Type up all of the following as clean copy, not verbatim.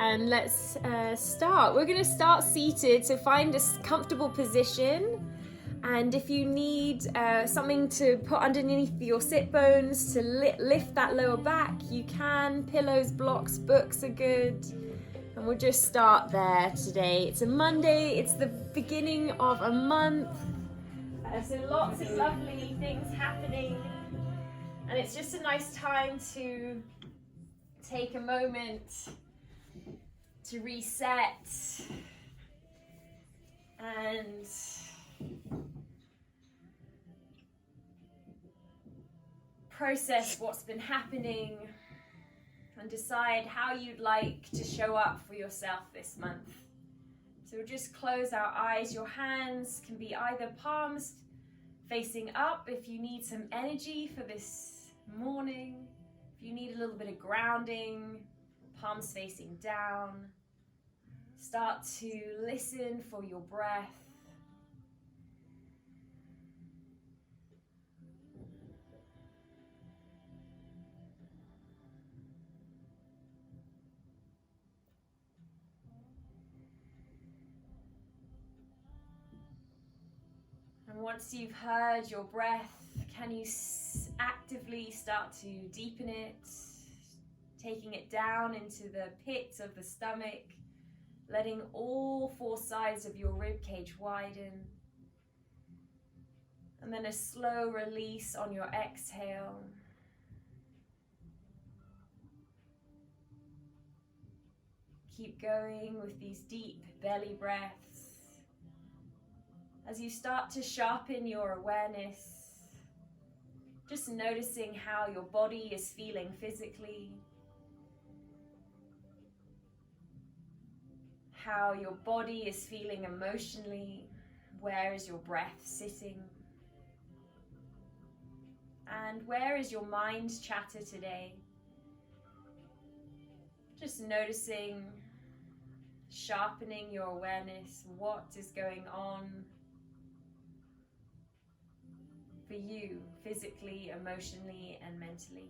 and let's start. We're going to start seated, so find a comfortable position. And if you need something to put underneath your sit bones to lift that lower back, you can. Pillows, blocks, books are good. And we'll just start there today. It's a Monday, it's the beginning of a month. So lots of lovely things happening. And it's just a nice time to take a moment to reset and process what's been happening and decide how you'd like to show up for yourself this month. So we'll just close our eyes. Your hands can be either palms facing up if you need some energy for this morning. If you need a little bit of grounding, palms facing down. Start to listen for your breath. And once you've heard your breath, can you actively start to deepen it, taking it down into the pit of the stomach, letting all four sides of your rib cage widen. And then a slow release on your exhale. Keep going with these deep belly breaths. As you start to sharpen your awareness, just noticing how your body is feeling physically, how your body is feeling emotionally, where is your breath sitting, and where is your mind chatter today? Just noticing, sharpening your awareness, what is going on for you, physically, emotionally, and mentally.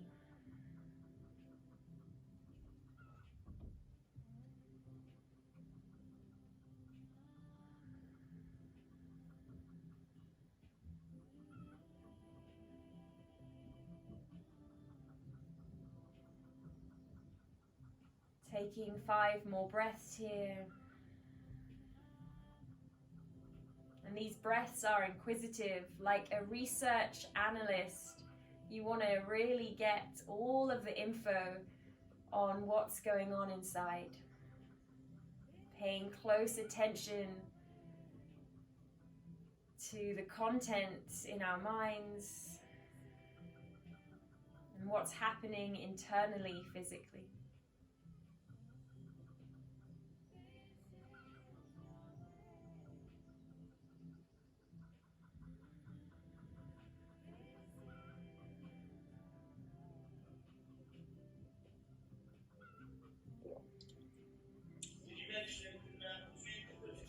Taking 5 more breaths here. And these breaths are inquisitive, like a research analyst. You want to really get all of the info on what's going on inside. Paying close attention to the content in our minds and what's happening internally, physically.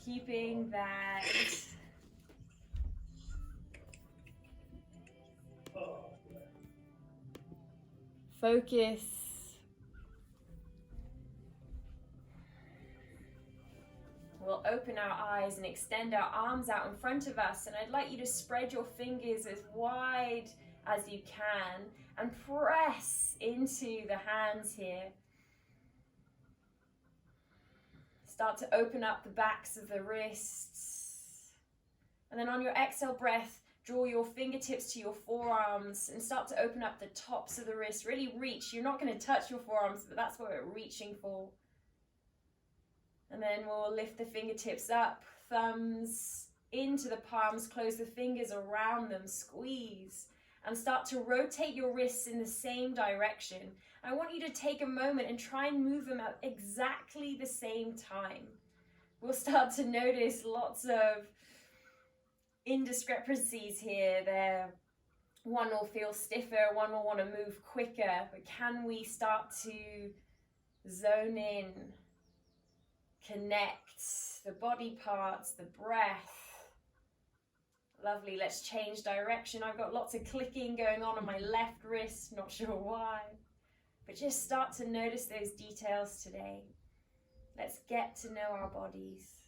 Keeping that focus. We'll open our eyes and extend our arms out in front of us, and I'd like you to spread your fingers as wide as you can and press into the hands here. Start to open up the backs of the wrists. And then on your exhale breath, draw your fingertips to your forearms and start to open up the tops of the wrists. Really reach. You're not going to touch your forearms, but that's what we're reaching for. And then we'll lift the fingertips up, thumbs into the palms, close the fingers around them, squeeze, and start to rotate your wrists in the same direction. I want you to take a moment and try and move them at exactly the same time. We'll start to notice lots of indiscrepancies here. One will feel stiffer, one will want to move quicker, but can we start to zone in, connect the body parts, the breath? Lovely, let's change direction. I've got lots of clicking going on my left wrist, not sure why. But just start to notice those details today. Let's get to know our bodies.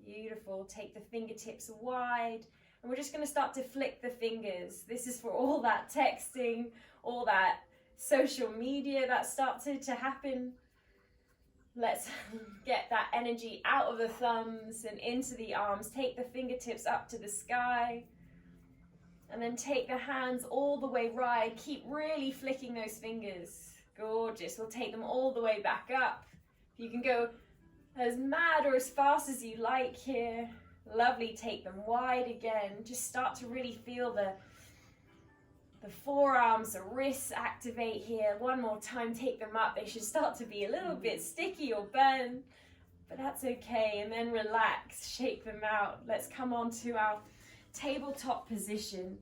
Beautiful. Take the fingertips wide. And we're just going to start to flick the fingers. This is for all that texting, all that social media that started to happen. Let's get that energy out of the thumbs and into the arms. Take the fingertips up to the sky. And then take the hands all the way right. Keep really flicking those fingers. Gorgeous. We'll take them all the way back up. You can go as mad or as fast as you like here. Lovely. Take them wide again. Just start to really feel the forearms, the wrists activate here. One more time, take them up. They should start to be a little bit sticky or burn, but that's okay. And then relax, shake them out. Let's come on to our tabletop position.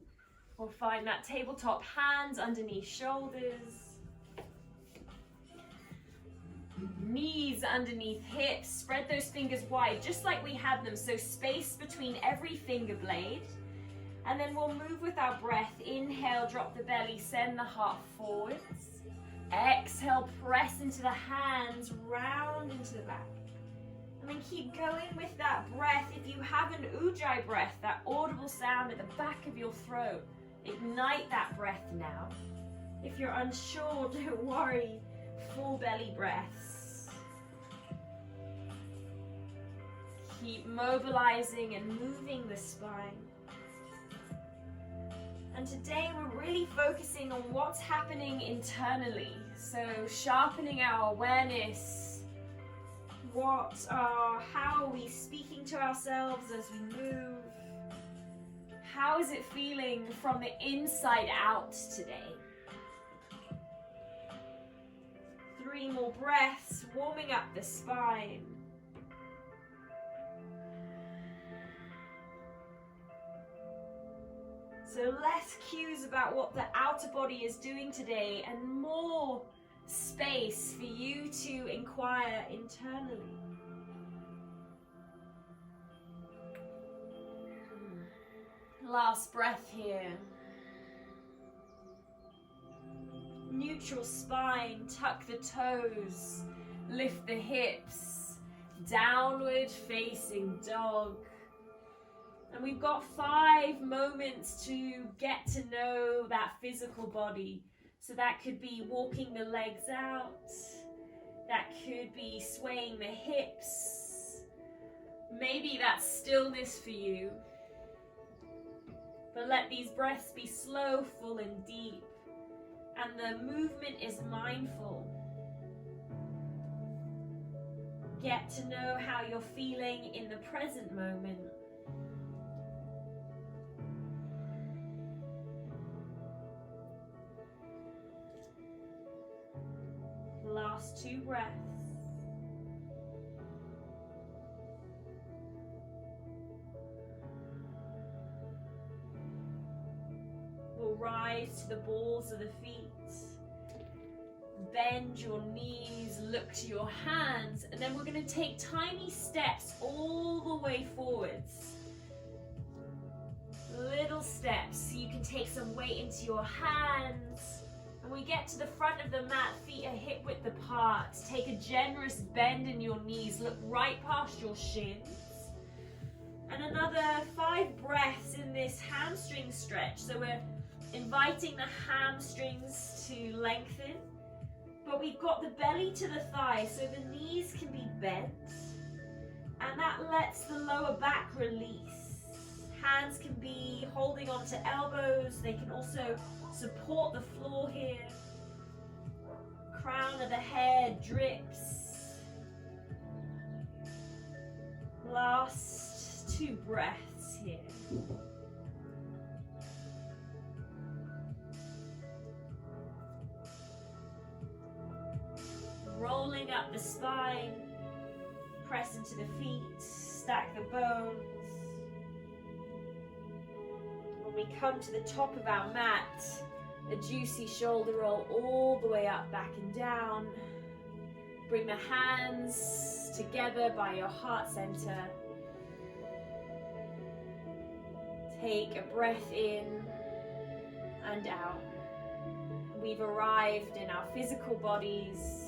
We'll find that tabletop, hands underneath shoulders. Knees underneath hips. Spread those fingers wide, just like we had them. So space between every finger blade. And then we'll move with our breath. Inhale, drop the belly, send the heart forwards. Exhale, press into the hands, round into the back. And then keep going with that breath. If you have an ujjayi breath, that audible sound at the back of your throat, ignite that breath now. If you're unsure, don't worry. Full belly breaths. Keep mobilizing and moving the spine. And today we're really focusing on what's happening internally. So sharpening our awareness. How are we speaking to ourselves as we move? How is it feeling from the inside out today? 3 more breaths, warming up the spine. So less cues about what the outer body is doing today and more space for you to inquire internally. Last breath here. Neutral spine, tuck the toes, lift the hips, downward facing dog. And we've got 5 moments to get to know that physical body. So that could be walking the legs out. That could be swaying the hips. Maybe that's stillness for you. But let these breaths be slow, full and deep. And the movement is mindful. Get to know how you're feeling in the present moment. Last 2 breaths. We'll rise to the balls of the feet. Bend your knees, look to your hands, and then we're going to take tiny steps all the way forwards. Little steps, so you can take some weight into your hands. And we get to the front of the mat, feet are hip width apart. Take a generous bend in your knees, look right past your shins. And another 5 breaths in this hamstring stretch. So we're inviting the hamstrings to lengthen. But we've got the belly to the thigh, so the knees can be bent. And that lets the lower back release. Hands can be holding onto elbows. They can also support the floor here. Crown of the head drips. Last 2 breaths here. Rolling up the spine, press into the feet, stack the bones. When we come to the top of our mat, a juicy shoulder roll all the way up, back and down. Bring the hands together by your heart center. Take a breath in and out. We've arrived in our physical bodies.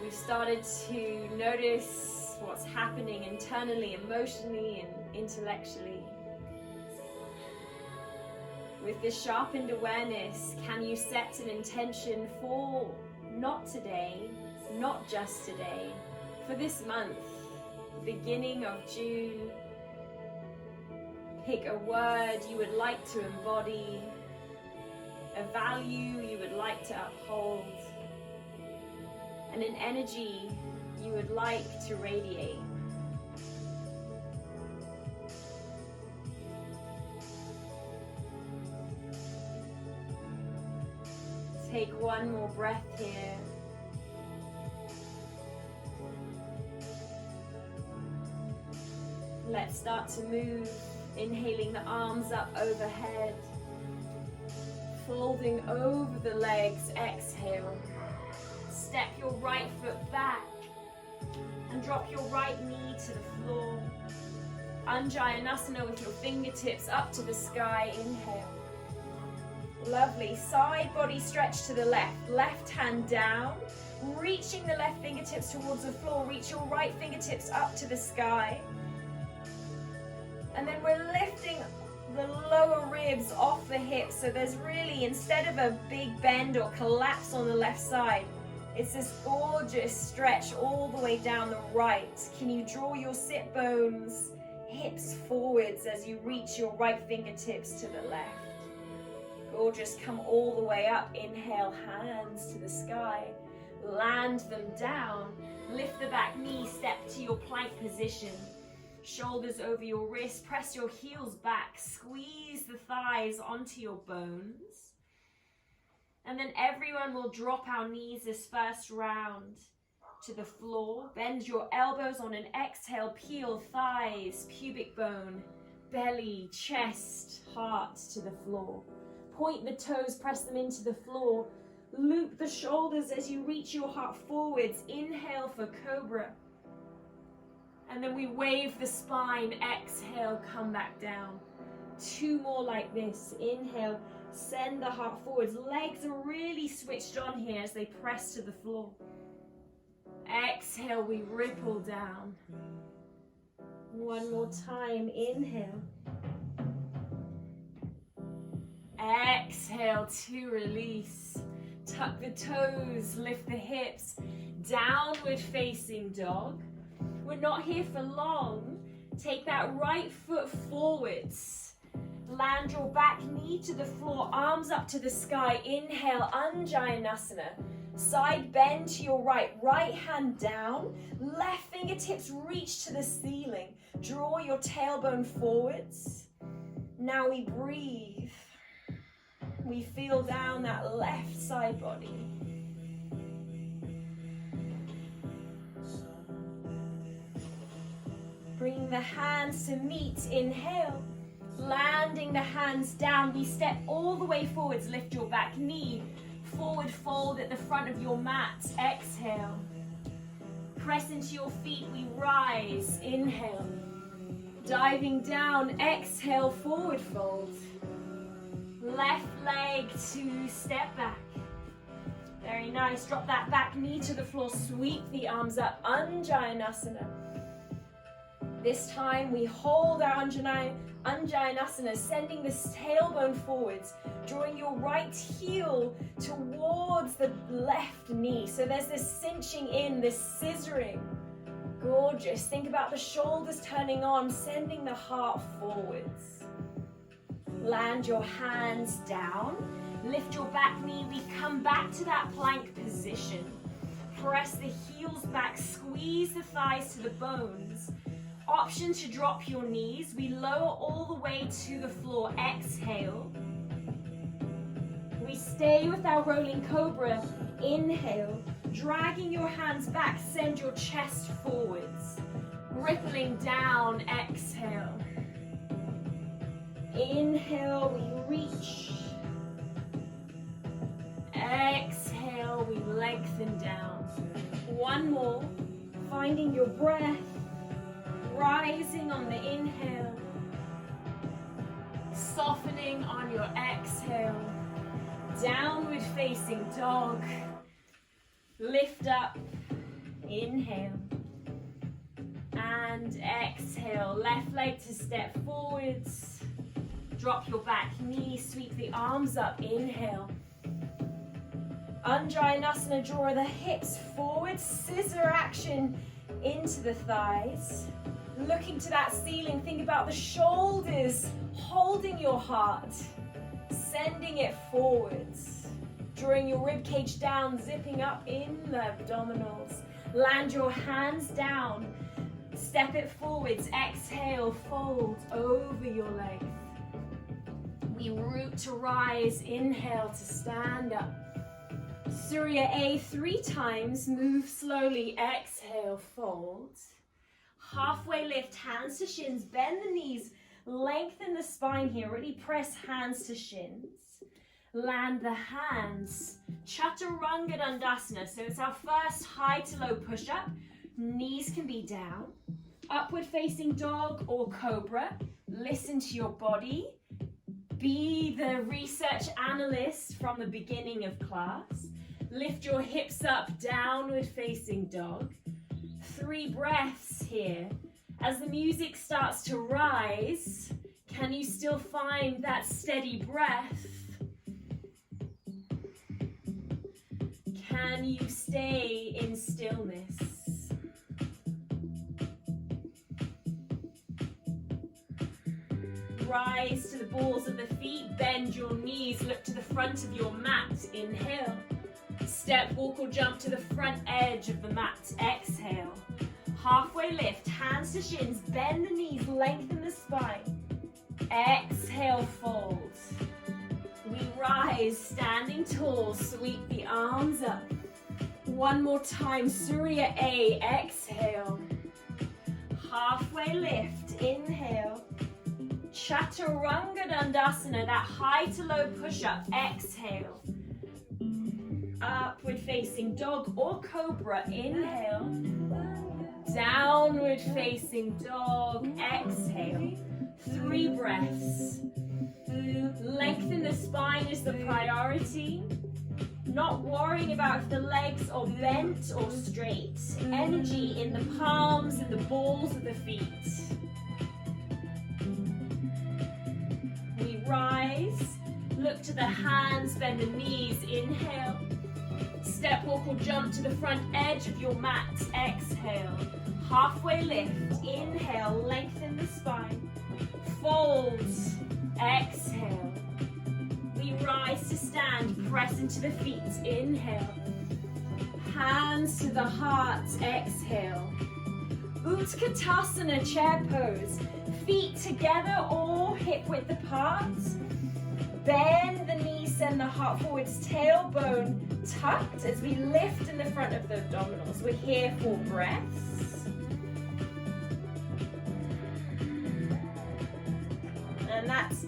We've started to notice what's happening internally, emotionally, and intellectually. With this sharpened awareness, can you set an intention for not today, not just today, for this month, beginning of June? Pick a word you would like to embody, a value you would like to uphold, and an energy you would like to radiate. Take one more breath here. Let's start to move, inhaling the arms up overhead, folding over the legs, exhale. Step your right foot back and drop your right knee to the floor. Anjayanasana with your fingertips up to the sky, inhale. Lovely, side body stretch to the left, left hand down, reaching the left fingertips towards the floor, reach your right fingertips up to the sky. And then we're lifting the lower ribs off the hips, so there's really, instead of a big bend or collapse on the left side, it's this gorgeous stretch all the way down the right. Can you draw your sit bones, hips forwards as you reach your right fingertips to the left? Gorgeous, come all the way up, inhale, hands to the sky, land them down, lift the back knee, step to your plank position. Shoulders over your wrists, press your heels back, squeeze the thighs onto your bones. And then everyone will drop our knees this first round to the floor. Bend your elbows on an exhale, peel thighs, pubic bone, belly, chest, heart to the floor. Point the toes, press them into the floor. Loop the shoulders as you reach your heart forwards. Inhale for cobra. And then we wave the spine, exhale, come back down. Two more like this. Inhale, send the heart forwards. Legs are really switched on here as they press to the floor. Exhale, we ripple down. One more time, inhale. Exhale to release. Tuck the toes, lift the hips. Downward facing dog. We're not here for long. Take that right foot forwards. Land your back knee to the floor, arms up to the sky. Inhale, Anjayanasana. Side bend to your right, right hand down. Left fingertips reach to the ceiling. Draw your tailbone forwards. Now we breathe. We feel down that left side body. Bring the hands to meet, inhale. Landing the hands down, we step all the way forwards, lift your back knee. Forward fold at the front of your mat, exhale. Press into your feet, we rise, inhale. Diving down, exhale, forward fold. Left leg to step back. Very nice, drop that back knee to the floor, sweep the arms up, Anjayanasana. This time we hold our Anjayanasana, sending the tailbone forwards, drawing your right heel towards the left knee. So there's this cinching in, this scissoring. Gorgeous. Think about the shoulders turning on, sending the heart forwards. Land your hands down. Lift your back knee. We come back to that plank position. Press the heels back, squeeze the thighs to the bones. Option to drop your knees. We lower all the way to the floor. Exhale. We stay with our rolling cobra. Inhale. Dragging your hands back, send your chest forwards. Rippling down. Exhale. Inhale, we reach. Exhale, we lengthen down. One more. Finding your breath. Rising on the inhale, softening on your exhale, downward facing dog, lift up, Inhale. And exhale. Left leg to step forwards. Drop your back knee, sweep the arms up. Inhale. Anjaneyasana, draw the hips forward, scissor action into the thighs. Looking to that ceiling, think about the shoulders holding your heart, sending it forwards. Drawing your rib cage down, zipping up in the abdominals. Land your hands down, step it forwards. Exhale, fold over your legs. We root to rise, inhale to stand up. Surya A 3 times, move slowly, exhale, fold. Halfway lift, hands to shins, bend the knees, lengthen the spine here, really press hands to shins. Land the hands, Chaturanga Dandasana, so it's our first high to low push-up. Knees can be down. Upward facing dog or cobra, listen to your body. Be the research analyst from the beginning of class. Lift your hips up, downward facing dog. 3 breaths here. As the music starts to rise, can you still find that steady breath? Can you stay in stillness? Rise to the balls of the feet, bend your knees, look to the front of your mat, inhale. Step, walk or jump to the front edge of the mat, exhale. Halfway lift, hands to shins, bend the knees, lengthen the spine. Exhale, fold. We rise, standing tall, sweep the arms up. One more time, Surya A, exhale. Halfway lift, inhale. Chaturanga Dandasana, that high to low push-up, exhale. Upward facing dog or cobra, inhale. Downward facing dog, exhale. 3 breaths. Lengthen the spine is the priority. Not worrying about if the legs are bent or straight. Energy in the palms and the balls of the feet. We rise, look to the hands, bend the knees, inhale. Step, walk or jump to the front edge of your mat, exhale. Halfway lift, inhale, lengthen the spine. Fold, exhale. We rise to stand, press into the feet, inhale. Hands to the heart, exhale. Utkatasana, chair pose. Feet together or hip width apart. Bend the knees, send the heart forwards, tailbone tucked as we lift in the front of the abdominals. We're here for breaths. And that's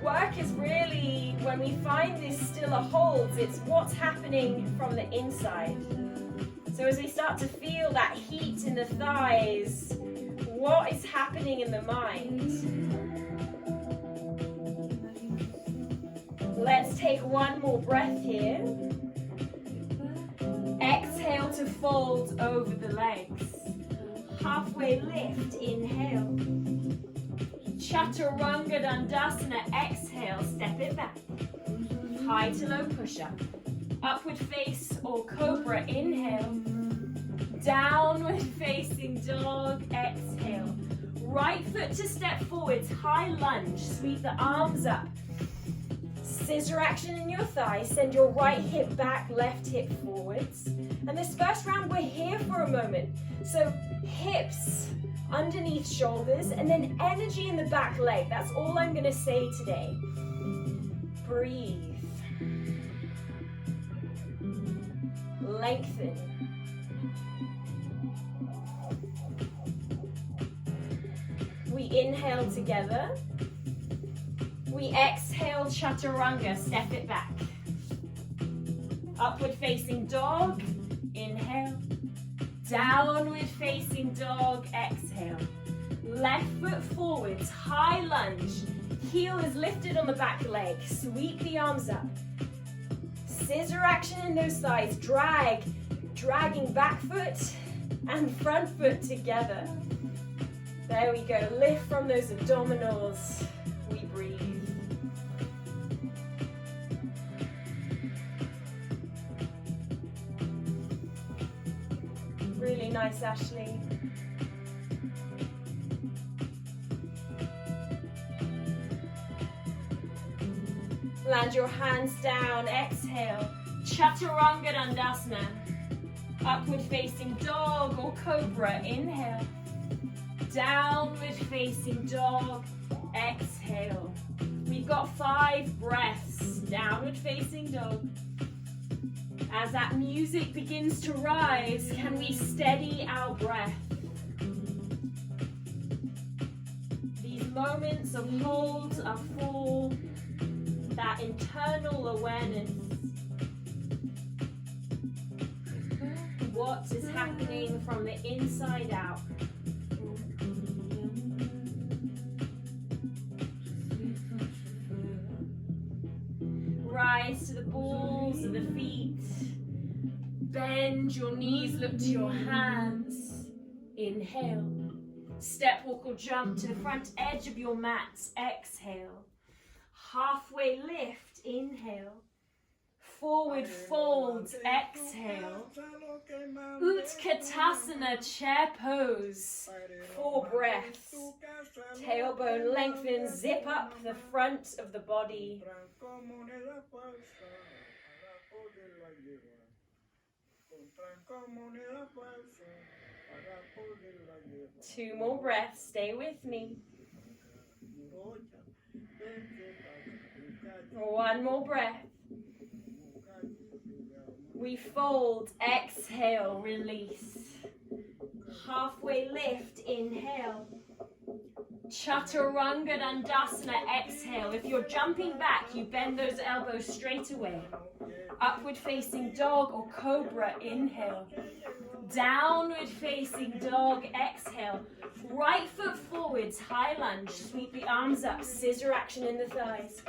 work is really, when we find this stiller holds, it's what's happening from the inside. So as we start to feel that heat in the thighs, what is happening in the mind? Let's take one more breath here. Exhale to fold over the legs. Halfway lift, inhale. Chaturanga Dandasana, exhale, step it back. High to low push-up. Upward face or cobra, inhale. Downward facing dog, exhale. Right foot to step forwards, high lunge, sweep the arms up. Scissor action in your thighs, send your right hip back, left hip forwards. And this first round, we're here for a moment. So hips underneath shoulders, and then energy in the back leg. That's all I'm gonna say today. Breathe. Lengthen. We inhale together. We exhale, chaturanga, step it back. Upward facing dog, inhale. Downward facing dog, exhale. Left foot forwards, high lunge. Heel is lifted on the back leg. Sweep the arms up. Scissor action in those thighs. Drag dragging back foot and front foot together. There we go. Lift from those abdominals. We breathe. Really nice, Ashley. Land your hands down. Exhale. Chaturanga Dandasana. Upward facing dog or cobra. Inhale. Downward facing dog. Exhale. We've got 5 breaths. Downward facing dog. As that music begins to rise, can we steady our breath? These moments of hold are for that internal awareness. What is happening from the inside out? Rise to the balls of the feet. Bend your knees, look to your hands. Inhale. Step, walk or jump to the front edge of your mat. Exhale. Halfway lift. Inhale. Forward fold. Exhale. Utkatasana, chair pose. 4 breaths. Tailbone lengthen, zip up the front of the body. 2 more breaths, stay with me. 1 more breath. We fold, exhale, release. Halfway lift, inhale. Chaturanga Dandasana, exhale. If you're jumping back, you bend those elbows straight away. Upward facing dog or cobra, inhale. Downward facing dog, exhale. Right foot forwards, high lunge. Sweep the arms up, scissor action in the thighs.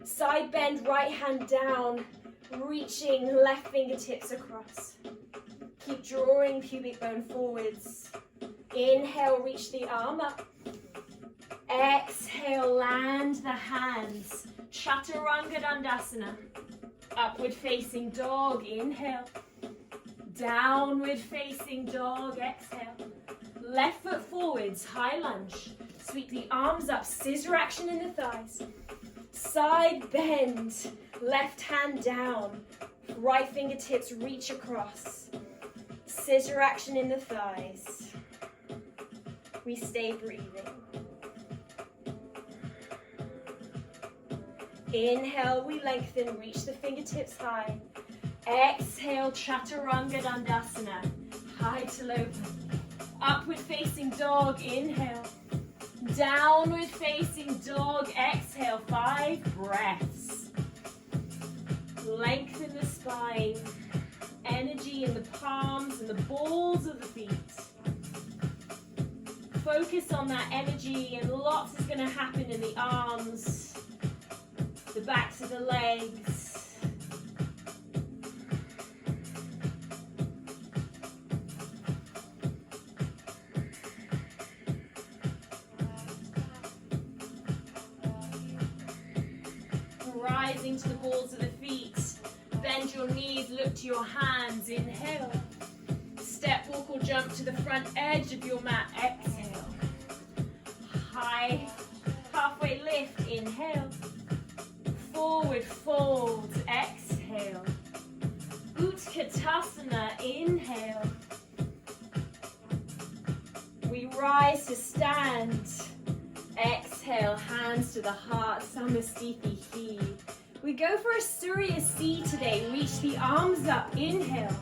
Side bend, right hand down, reaching left fingertips across. Keep drawing pubic bone forwards. Inhale, reach the arm up. Exhale, land the hands. Chaturanga Dandasana. Upward facing dog, inhale. Downward facing dog, exhale. Left foot forwards, high lunge. Sweep the arms up, scissor action in the thighs. Side bend, left hand down. Right fingertips reach across. Scissor action in the thighs. We stay breathing. Inhale, we lengthen, reach the fingertips high. Exhale, Chaturanga Dandasana, high to low. Upward facing dog, inhale. Downward facing dog, exhale. 5 breaths. Lengthen the spine. Energy in the palms and the balls of the feet. Focus on that energy, and lots is going to happen in the arms, the backs of the legs. Rising to the balls of the feet. Bend your knees, look to your hands. Inhale. Step, walk or jump to the front edge of your mat. Exhale. High, halfway lift. Inhale. Forward fold. Exhale. Utkatasana. Inhale. We rise to stand. Exhale, hands to the heart, Samasthiti Hi. We go for a Surya C today. Reach the arms up, inhale.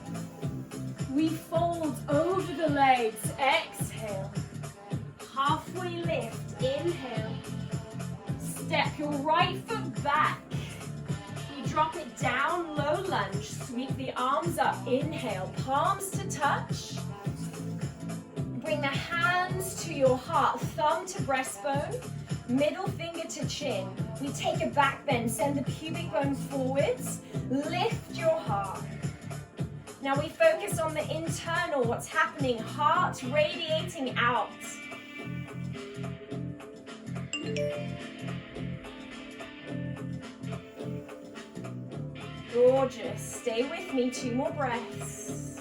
We fold over the legs, exhale. Halfway lift, inhale. Step your right foot back. We drop it down, low lunge. Sweep the arms up, inhale. Palms to touch. Bring the hands to your heart, thumb to breastbone, middle finger to chin. We take a back bend, send the pubic bone forwards, lift your heart. Now we focus on the internal, what's happening, heart radiating out. Gorgeous. Stay with me, 2 more breaths.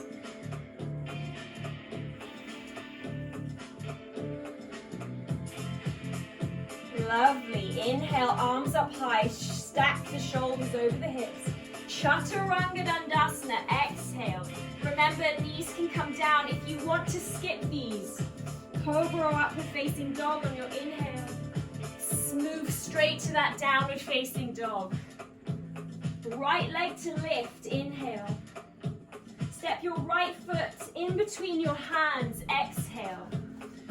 Lovely. Inhale, arms up high, stack the shoulders over the hips. Chaturanga Dandasana, exhale. Remember, knees can come down if you want to skip these. Cobra or upward facing dog on your inhale. Move straight to that downward facing dog. Right leg to lift, inhale. Step your right foot in between your hands, exhale.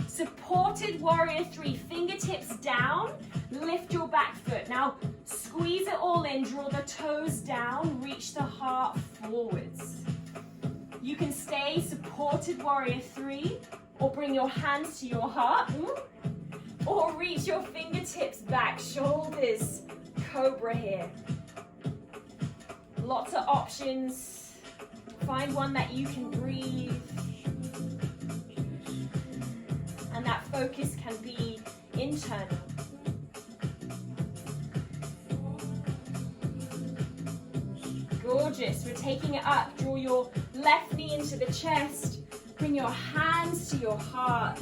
Supported warrior 3, fingertips down, lift your back foot. Now squeeze it all in, draw the toes down, reach the heart forwards. You can stay supported warrior 3 or bring your hands to your heart or reach your fingertips back, shoulders, cobra here. Lots of options. Find one that you can breathe. And that focus can be internal. Gorgeous. We're taking it up. Draw your left knee into the chest. Bring your hands to your heart.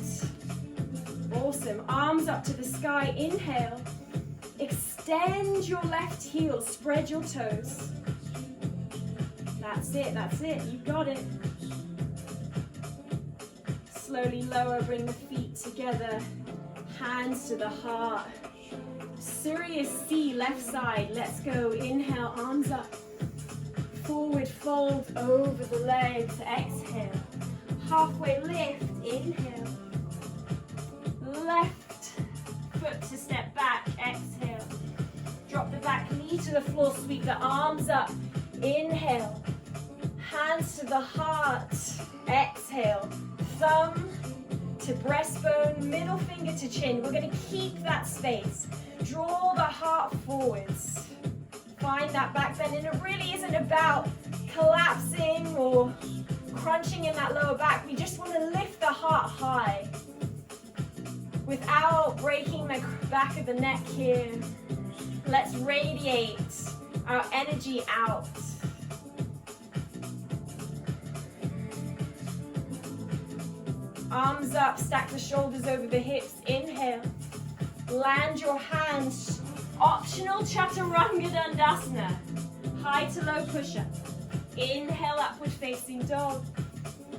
Awesome. Arms up to the sky. Inhale. Extend your left heel. Spread your toes. That's it, that's it. You got it. Slowly lower, bring the feet together. Hands to the heart. Sirius C, left side. Let's go. Inhale, arms up. Forward fold over the legs. Exhale. Halfway lift. Inhale. Left foot to step back. Exhale. Drop the back knee to the floor. Sweep the arms up. Inhale. Hands to the heart. Exhale. Thumb to breastbone, middle finger to chin. We're going to keep that space. Draw the heart forwards. Find that back bend, and it really isn't about collapsing or crunching in that lower back. We just want to lift the heart high without breaking the back of the neck here. Let's radiate our energy out. Arms up, stack the shoulders over the hips. Inhale. Land your hands. Optional Chaturanga Dandasana. High to low push-up. Inhale, upward facing dog.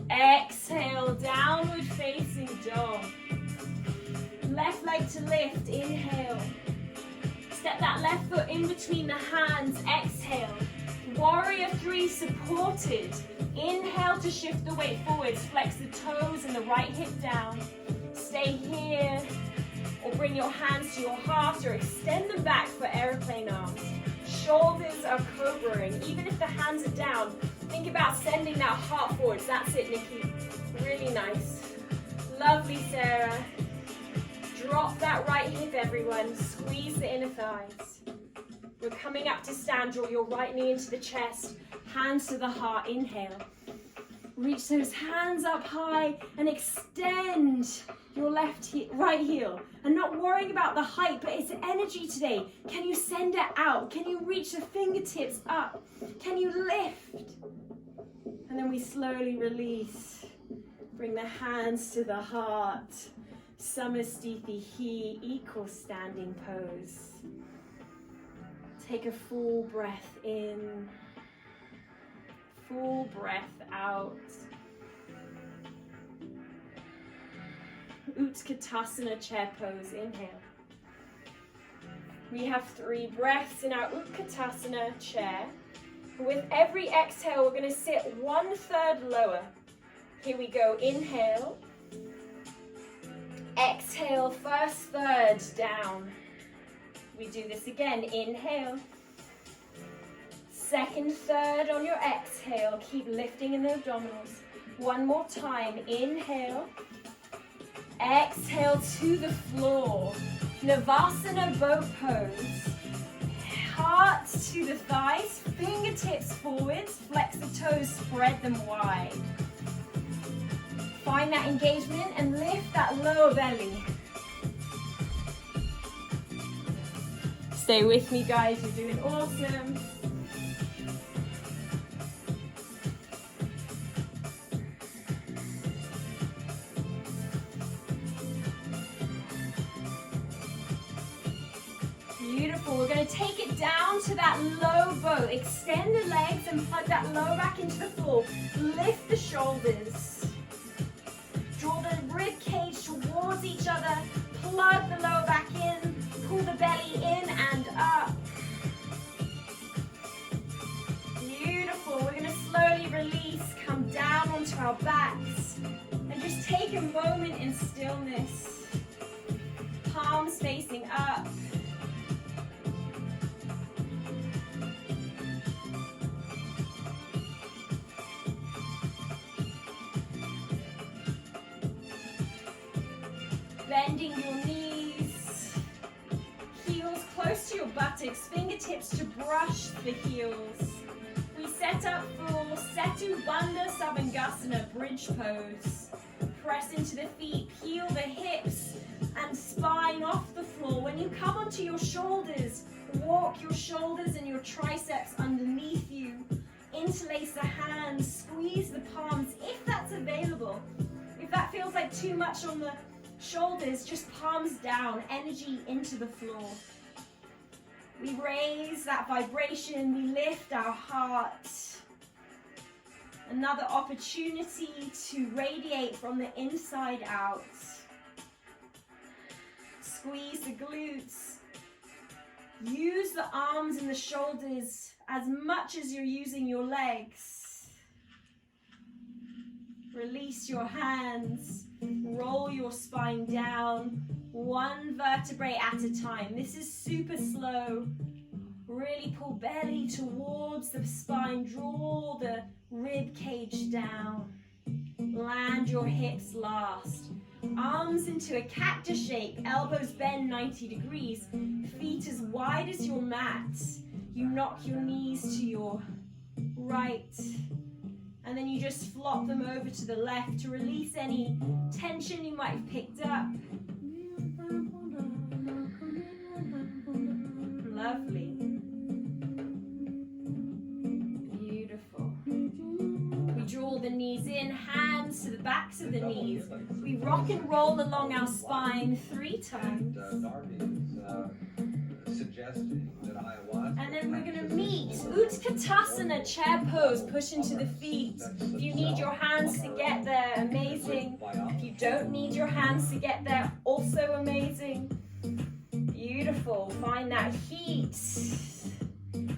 Exhale, downward facing dog. Left leg to lift. Inhale. Step that left foot in between the hands. Exhale. Warrior 3 supported. Inhale to shift the weight forwards. Flex the toes and the right hip down. Stay here. Or bring your hands to your heart or extend them back for airplane arms. Shoulders are cobraing. Even if the hands are down, think about sending that heart forwards. That's it, Nikki. Really nice. Lovely, Sarah. Drop that right hip, everyone. Squeeze the inner thighs. We're coming up to stand. Draw your right knee into the chest. Hands to the heart. Inhale. Reach those hands up high and extend your right heel. And not worrying about the height, but it's energy today. Can you send it out? Can you reach the fingertips up? Can you lift? And then we slowly release. Bring the hands to the heart. Samasthiti, equal standing pose. Take a full breath in. Full breath out. Utkatasana chair pose. Inhale. We have 3 breaths in our Utkatasana chair. With every exhale, we're going to sit 1/3 lower. Here we go. Inhale. Exhale, first third down. We do this again. Inhale. Second third on your exhale. Keep lifting in the abdominals. One more time. Inhale. Exhale to the floor. Navasana boat pose. Heart to the thighs, fingertips forwards, flex the toes, spread them wide. Find that engagement and lift that lower belly. Stay with me, guys, you're doing awesome. Beautiful. We're going to take it down to that low boat. Extend the legs and plug that lower back into the floor. Lift the shoulders. Draw the rib cage towards each other. Plug the lower back in. Pull the belly in and up. Beautiful. We're going to slowly release. Come down onto our backs. And just take a moment in stillness. Palms facing up. Bending your knees, heels close to your buttocks, fingertips to brush the heels. We set up for Setu Bandha Savasana, bridge pose. Press into the feet, peel the hips and spine off the floor. When you come onto your shoulders, walk your shoulders and your triceps underneath you. Interlace the hands, squeeze the palms if that's available. If that feels like too much on the shoulders, just palms down, energy into the floor. We raise that vibration, we lift our heart. Another opportunity to radiate from the inside out. Squeeze the glutes. Use the arms and the shoulders as much as you're using your legs. Release your hands. Roll your spine down, one vertebrae at a time. This is super slow. Really pull belly towards the spine. Draw the rib cage down. Land your hips last. Arms into a cactus shape. Elbows bend 90 degrees. Feet as wide as your mat. You knock your knees to your right. And then you just flop them over to the left to release any tension you might have picked up. Lovely. Beautiful. We draw the knees in, hands to the backs of the knees. We rock and roll along our spine 3 times. And then we're going to meet Utkatasana, chair pose, push into the feet. If you need your hands to get there, amazing. If you don't need your hands to get there, also amazing. Beautiful. Find that heat.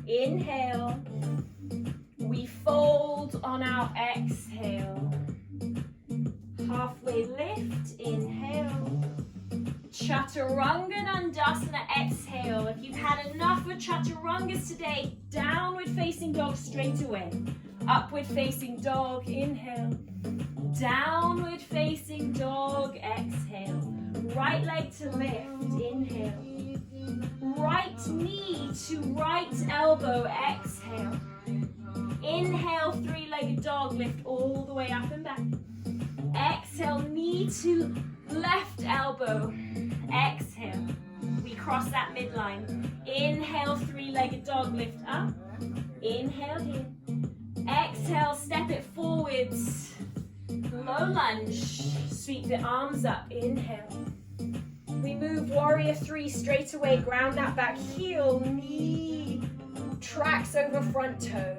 Inhale. We fold on our exhale. Halfway lift. Inhale. Chaturanga Dandasana, exhale. If you've had enough of chaturangas today, downward facing dog straight away. Upward facing dog, inhale. Downward facing dog, exhale. Right leg to lift, inhale. Right knee to right elbow, exhale. Inhale, 3-legged dog, lift all the way up and back. Exhale, knee to left elbow. Exhale. We cross that midline. Inhale, 3-legged dog, lift up. Inhale here. Exhale, step it forwards. Low lunge. Sweep the arms up. Inhale. We move warrior 3 straight away. Ground that back heel. Knee tracks over front toe.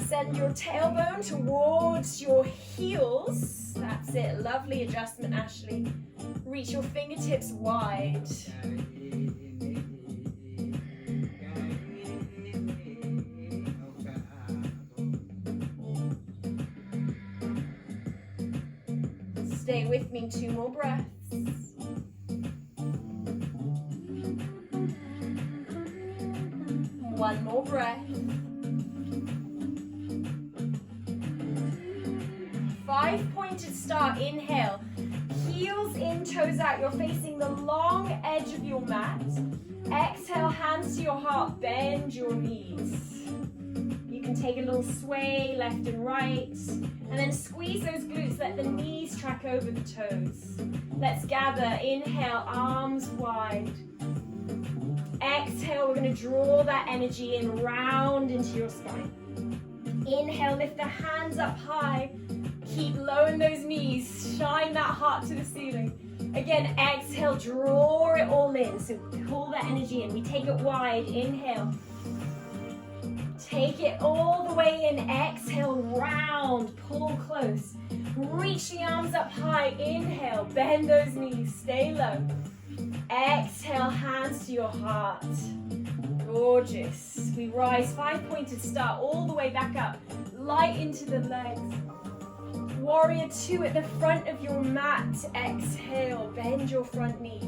Send your tailbone towards your heels. That's it. Lovely adjustment, Ashley. Reach your fingertips wide. Stay with me, 2 more breaths. One more breath. 5-pointed start. Inhale. Heels in, toes out. You're facing the long edge of your mat. Exhale, hands to your heart, bend your knees. You can take a little sway left and right, and then squeeze those glutes, let the knees track over the toes. Let's gather, inhale, arms wide. Exhale, we're gonna draw that energy in, round into your spine. Inhale, lift the hands up high. Keep low in those knees, shine that heart to the ceiling. Again, exhale, draw it all in. So pull that energy in. We take it wide, inhale. Take it all the way in, exhale, round, pull close. Reach the arms up high, inhale, bend those knees, stay low. Exhale, hands to your heart. Gorgeous. We rise, 5-pointed start, all the way back up, light into the legs. Warrior 2 at the front of your mat. Exhale, bend your front knee.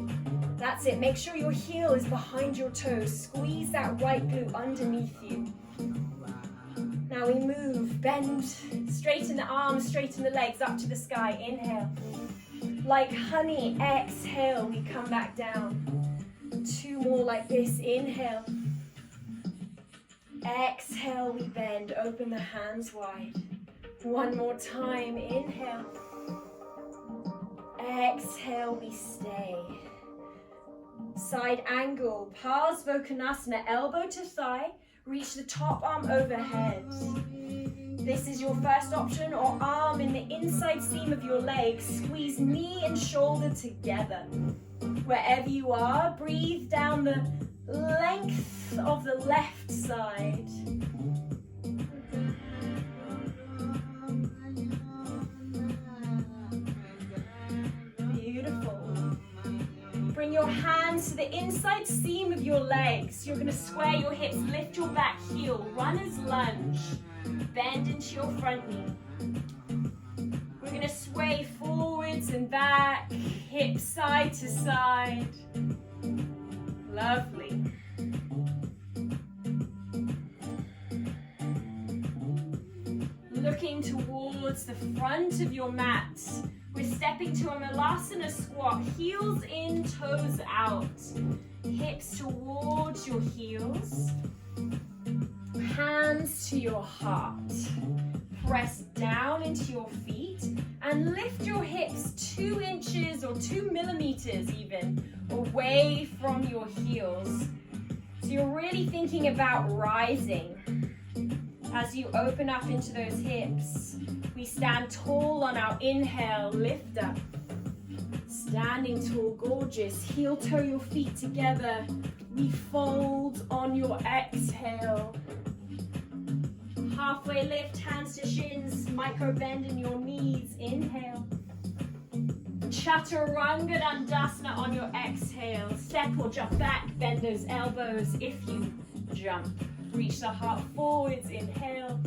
That's it. Make sure your heel is behind your toes. Squeeze that right glute underneath you. Now we move, bend, straighten the arms, straighten the legs up to the sky. Inhale. Like honey, exhale, we come back down. 2 more like this. Inhale. Exhale, we bend. Open the hands wide. 1 more time, inhale. Exhale, we stay. Side angle, Parsvottanasana, elbow to thigh, reach the top arm overhead. This is your first option, or arm in the inside seam of your leg, squeeze knee and shoulder together. Wherever you are, breathe down the length of the left side. Bring your hands to the inside seam of your legs. You're going to square your hips, lift your back heel, runner's lunge, bend into your front knee. We're going to sway forwards and back, hips side to side. Lovely. Looking towards the front of your mat. We're stepping to a Malasana squat, heels in, toes out. Hips towards your heels. Hands to your heart. Press down into your feet and lift your hips 2 inches or 2 millimeters even away from your heels. So you're really thinking about rising. As you open up into those hips, we stand tall on our inhale, lift up. Standing tall, gorgeous. Heel toe your feet together. We fold on your exhale. Halfway lift, hands to shins, micro bend in your knees. Inhale. Chaturanga Dandasana on your exhale. Step or jump back, bend those elbows if you jump. Reach the heart forwards, inhale.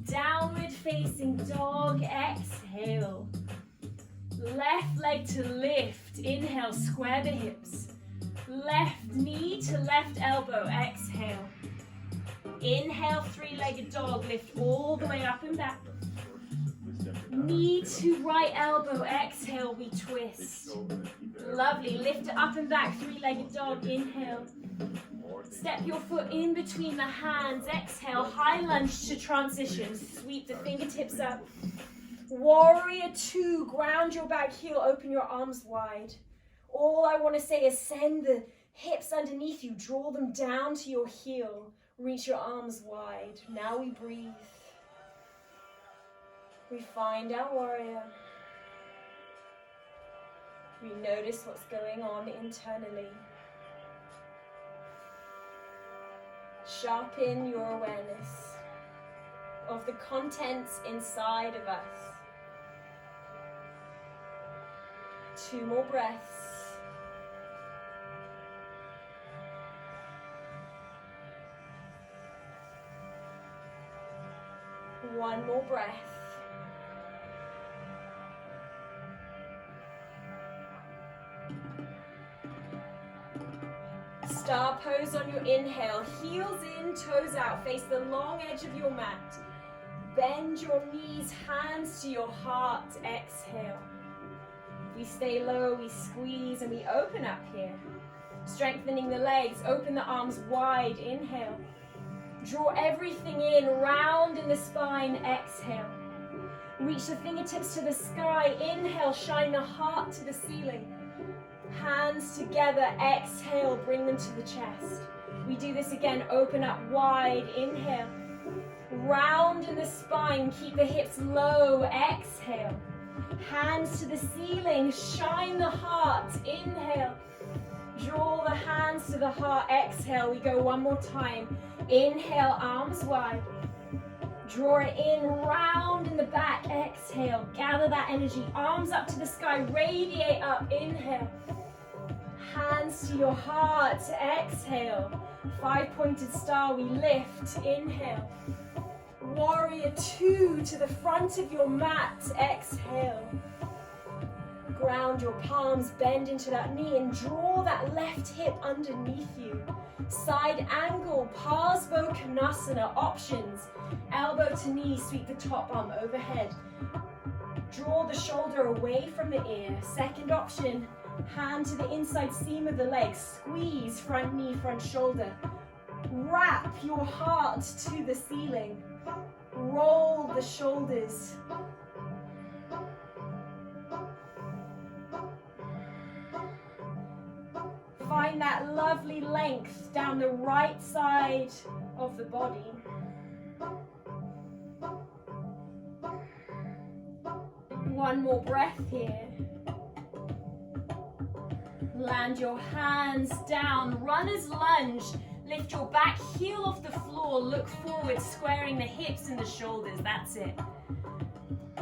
Downward facing dog, exhale. Left leg to lift, inhale, square the hips. Left knee to left elbow, exhale. Inhale, 3-legged dog, lift all the way up and back. Knee to right elbow, exhale, we twist. Lovely, lift it up and back, 3-legged dog, inhale. Step your foot in between the hands, exhale, high lunge to transition, sweep the fingertips up. Warrior 2, ground your back heel, open your arms wide. All I want to say is send the hips underneath you, draw them down to your heel, reach your arms wide. Now we breathe. We find our warrior. We notice what's going on internally. Sharpen your awareness of the contents inside of us. 2 more breaths. One more breath. Star pose on your inhale, heels in, toes out, face the long edge of your mat. Bend your knees, hands to your heart, exhale. We stay low, we squeeze, and we open up here. Strengthening the legs, open the arms wide, inhale. Draw everything in, round in the spine, exhale. Reach the fingertips to the sky, inhale, shine the heart to the ceiling. Hands together, exhale, bring them to the chest. We do this again, open up wide, inhale. Round in the spine, keep the hips low, exhale. Hands to the ceiling, shine the heart, inhale. Draw the hands to the heart, exhale. We go one more time. Inhale, arms wide. Draw it in, round in the back, exhale. Gather that energy, arms up to the sky, radiate up, inhale. Hands to your heart, exhale. 5-pointed star, we lift, inhale. Warrior 2 to the front of your mat, exhale. Ground your palms, bend into that knee and draw that left hip underneath you. Side angle, Parsvottanasana options. Elbow to knee, sweep the top arm overhead. Draw the shoulder away from the ear. Second option, hand to the inside seam of the leg. Squeeze front knee, front shoulder. Wrap your heart to the ceiling. Roll the shoulders. Find that lovely length down the right side of the body. One more breath here. Land your hands down, runner's lunge. Lift your back heel off the floor, look forward, squaring the hips and the shoulders, that's it.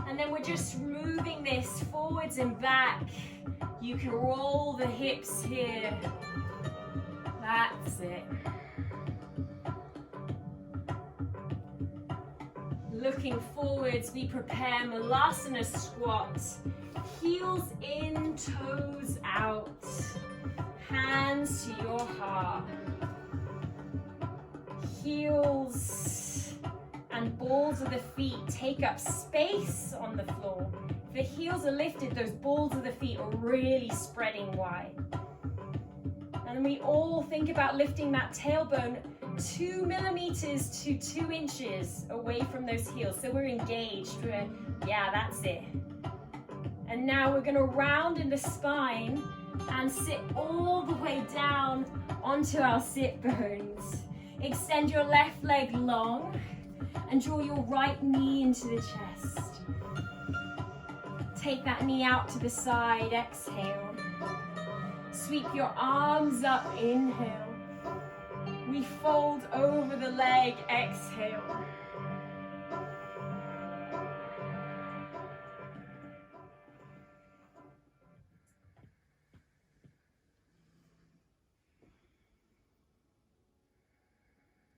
And then we're just moving this forwards and back. You can roll the hips here. That's it. Looking forwards, we prepare Malasana squat. Heels in, toes out. Hands to your heart. Heels and balls of the feet take up space on the floor. If the heels are lifted, those balls of the feet are really spreading wide. And we all think about lifting that tailbone 2 millimeters to 2 inches away from those heels. So we're engaged. Yeah, that's it. And now we're going to round in the spine and sit all the way down onto our sit bones. Extend your left leg long and draw your right knee into the chest. Take that knee out to the side, exhale. Sweep your arms up, inhale. We fold over the leg, exhale.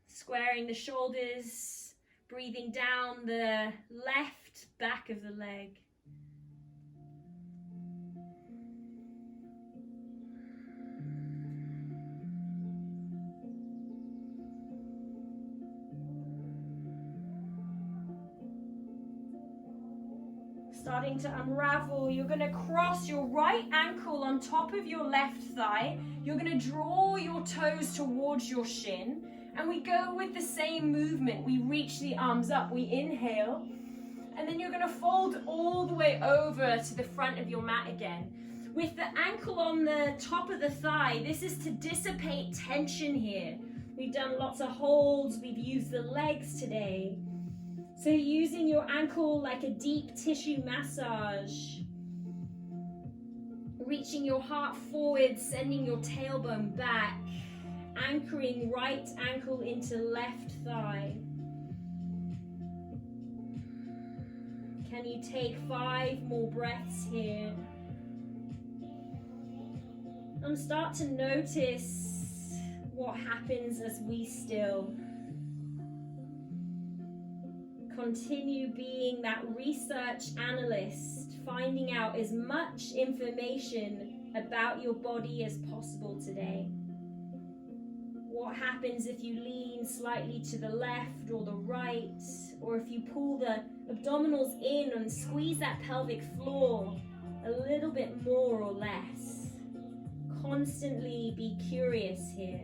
Squaring the shoulders, breathing down the left back of the leg. Starting to unravel, you're going to cross your right ankle on top of your left thigh. You're going to draw your toes towards your shin. And we go with the same movement. We reach the arms up, we inhale. And then you're going to fold all the way over to the front of your mat again. With the ankle on the top of the thigh, this is to dissipate tension here. We've done lots of holds, we've used the legs today. So using your ankle like a deep tissue massage. Reaching your heart forward, sending your tailbone back. Anchoring right ankle into left thigh. Can you take 5 more breaths here? And start to notice what happens as we still. Continue being that research analyst, finding out as much information about your body as possible today. What happens if you lean slightly to the left or the right, or if you pull the abdominals in and squeeze that pelvic floor a little bit more or less? Constantly be curious here.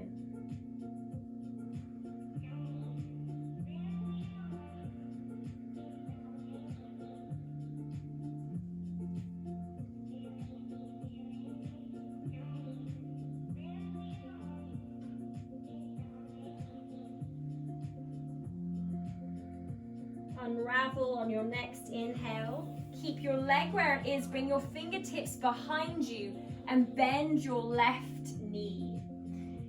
Unravel on your next inhale. Keep your leg where it is. Bring your fingertips behind you and bend your left knee.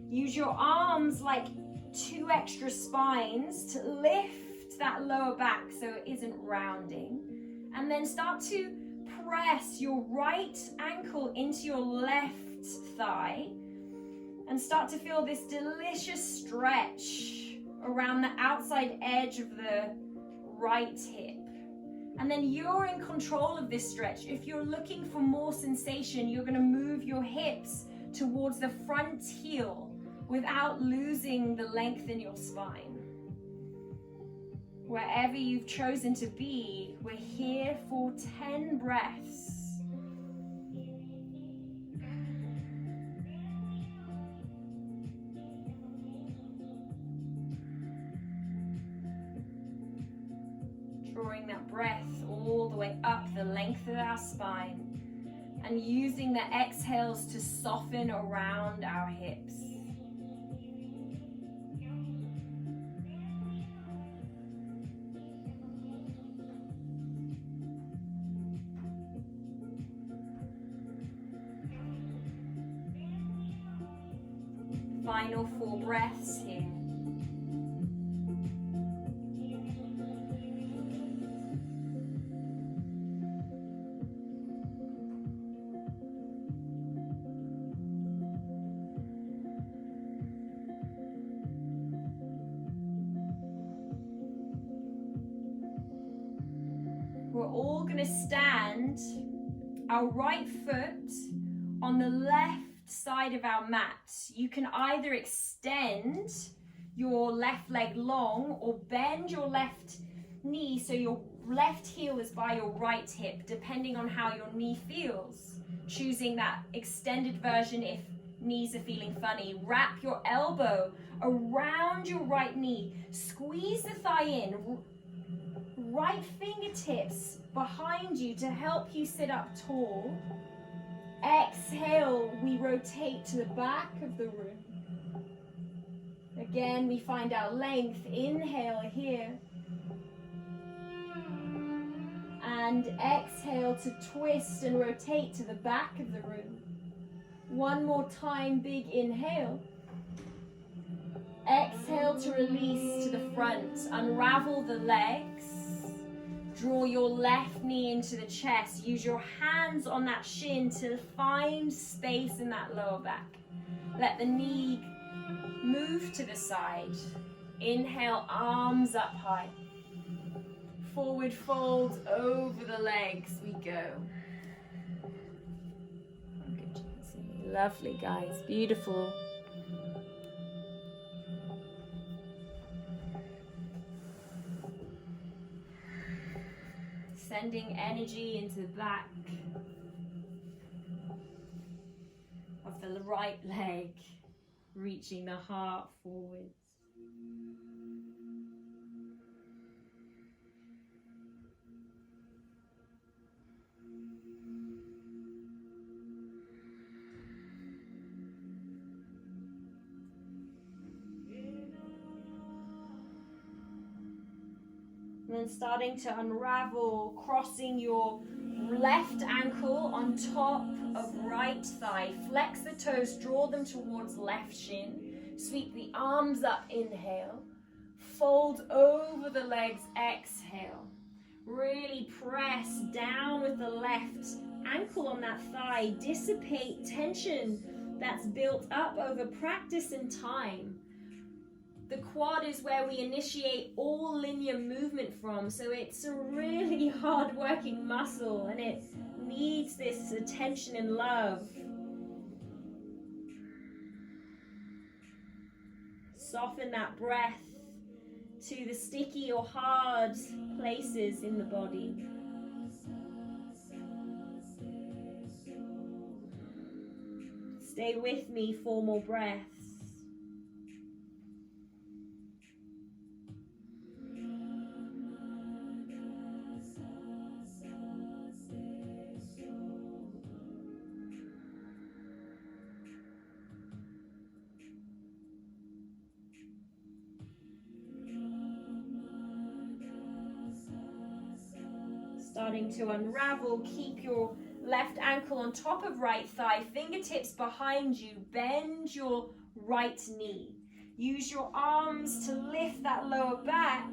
Use your arms like 2 extra spines to lift that lower back so it isn't rounding. And then start to press your right ankle into your left thigh and start to feel this delicious stretch around the outside edge of the right hip. And then you're in control of this stretch. If you're looking for more sensation, you're going to move your hips towards the front heel without losing the length in your spine. Wherever you've chosen to be, we're here for 10 breaths. Drawing that breath all the way up the length of our spine and using the exhales to soften around our hips. Final 4 breaths here. We're all going to stand our right foot on the left side of our mat. You can either extend your left leg long or bend your left knee so your left heel is by your right hip, depending on how your knee feels. Choosing that extended version if knees are feeling funny. Wrap your elbow around your right knee. Squeeze the thigh in. Right fingertips behind you to help you sit up tall. Exhale, we rotate to the back of the room. Again, we find our length. Inhale here. And exhale to twist and rotate to the back of the room. One more time, big inhale. Exhale to release to the front. Unravel the legs. Draw your left knee into the chest. Use your hands on that shin to find space in that lower back. Let the knee move to the side. Inhale, arms up high. Forward fold over the legs we go. Good. Lovely, guys. Beautiful. Sending energy into the back of the right leg, reaching the heart forwards. And then starting to unravel, crossing your left ankle on top of right thigh. Flex the toes, draw them towards left shin. Sweep the arms up, inhale. Fold over the legs, exhale. Really press down with the left ankle on that thigh. Dissipate tension that's built up over practice and time. The quad is where we initiate all linear movement from, so it's a really hard working muscle and it needs this attention and love. Soften that breath to the sticky or hard places in the body. Stay with me, 4 more breaths. Starting to unravel, keep your left ankle on top of right thigh, fingertips behind you, bend your right knee. Use your arms to lift that lower back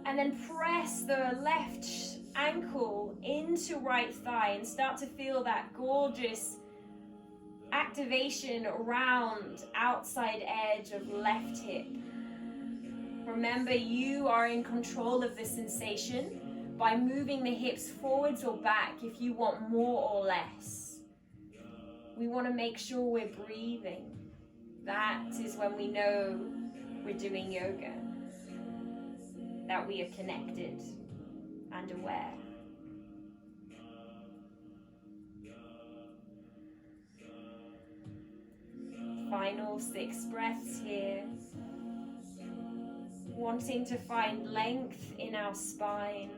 and then press the left ankle into right thigh and start to feel that gorgeous activation around outside edge of left hip. Remember, you are in control of the sensation by moving the hips forwards or back if you want more or less. We want to make sure we're breathing. That is when we know we're doing yoga, that we are connected and aware. Final 6 breaths here. Wanting to find length in our spine.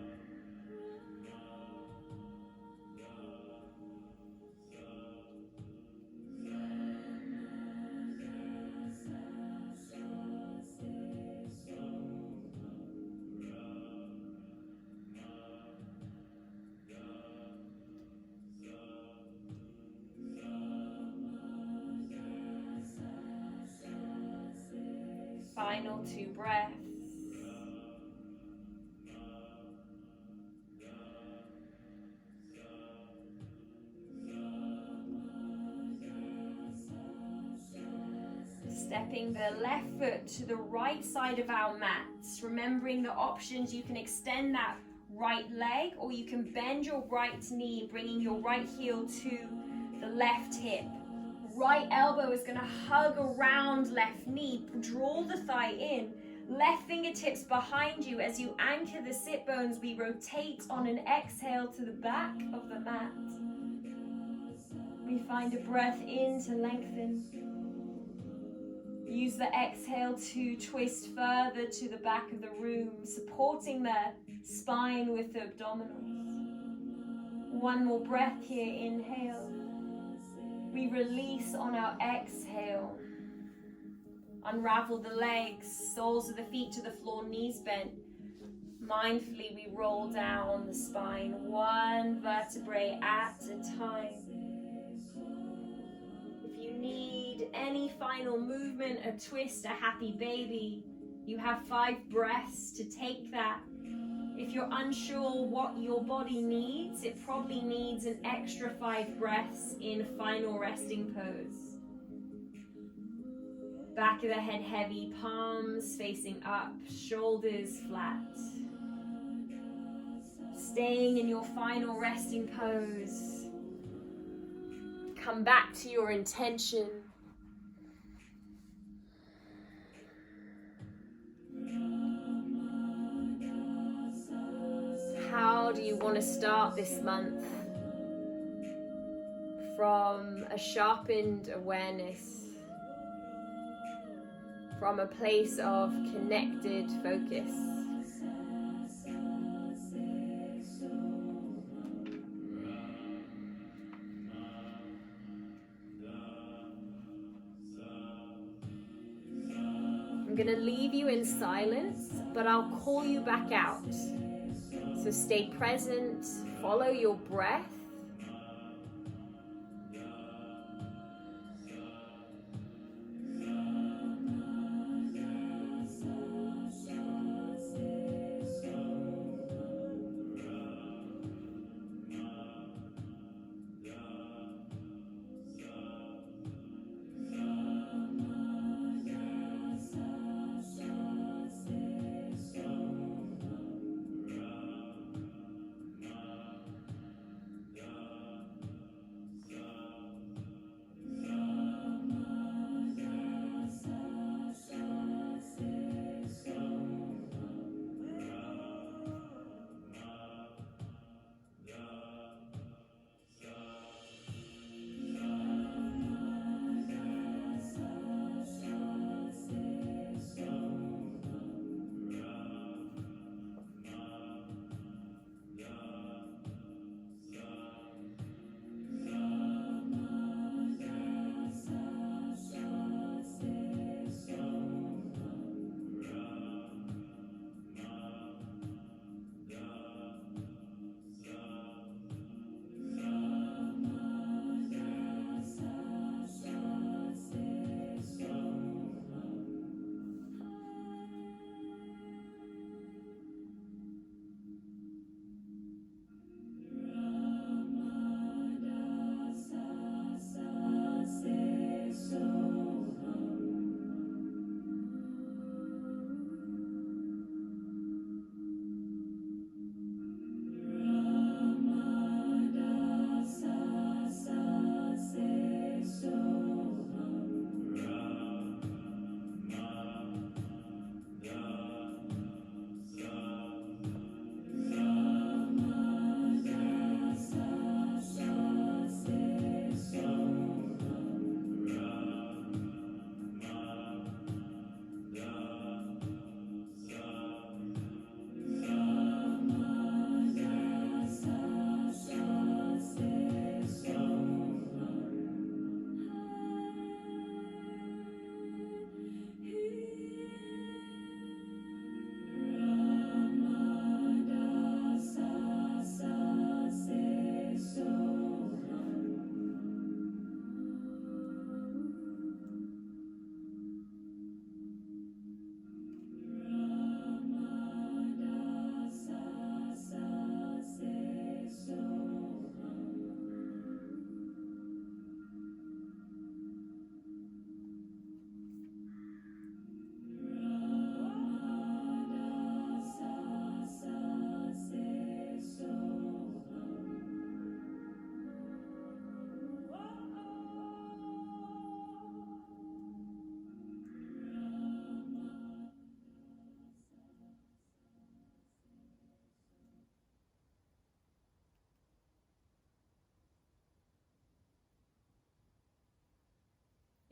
Final 2 breaths. Stepping the left foot to the right side of our mats. Remembering the options, you can extend that right leg or you can bend your right knee, bringing your right heel to the left hip. Right elbow is going to hug around left knee, draw the thigh in. Left fingertips behind you as you anchor the sit bones. We rotate on an exhale to the back of the mat. We find a breath in to lengthen. Use the exhale to twist further to the back of the room, supporting the spine with the abdominals. 1 more breath here, inhale. We release on our exhale. Unravel the legs, soles of the feet to the floor, knees bent. Mindfully, we roll down the spine, 1 vertebrae at a time. If you need any final movement, a twist, a happy baby, you have 5 breaths to take that. If you're unsure what your body needs, it probably needs an extra 5 breaths in final resting pose. Back of the head heavy, palms facing up, shoulders flat. Staying in your final resting pose. Come back to your intention. How do you want to start this month? From a sharpened awareness, from a place of connected focus. I'm going to leave you in silence, but I'll call you back out. So stay present, follow your breath.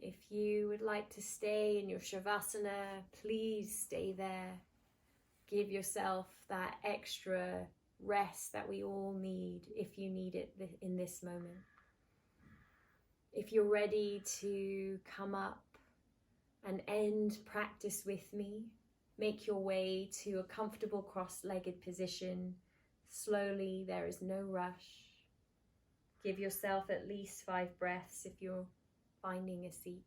If you would like to stay in your Shavasana, please stay there. Give yourself that extra rest that we all need if you need it in this moment. If you're ready to come up and end practice with me, make your way to a comfortable cross-legged position. Slowly, there is no rush. Give yourself at least 5 breaths if you're finding a seat.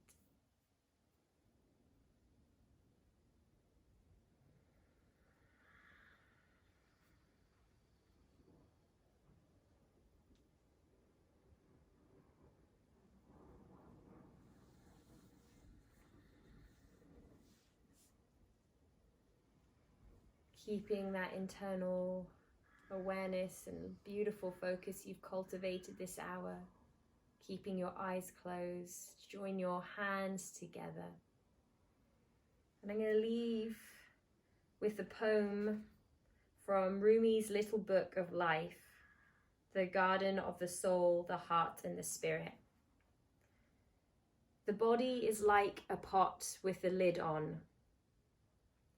Keeping that internal awareness and beautiful focus you've cultivated this hour. Keeping your eyes closed. Join your hands together. And I'm going to leave with a poem from Rumi's little book of life, The Garden of the Soul, the Heart and the Spirit. The body is like a pot with the lid on.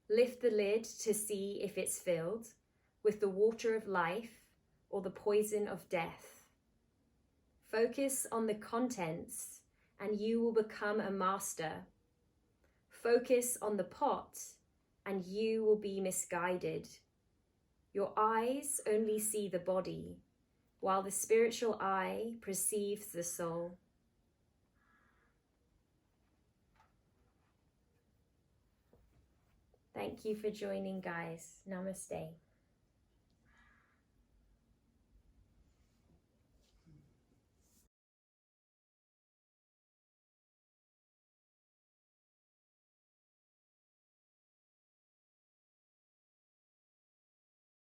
Lift the lid to see if it's filled with the water of life or the poison of death. Focus on the contents and you will become a master. Focus on the pot and you will be misguided. Your eyes only see the body, while the spiritual eye perceives the soul. Thank you for joining, guys. Namaste.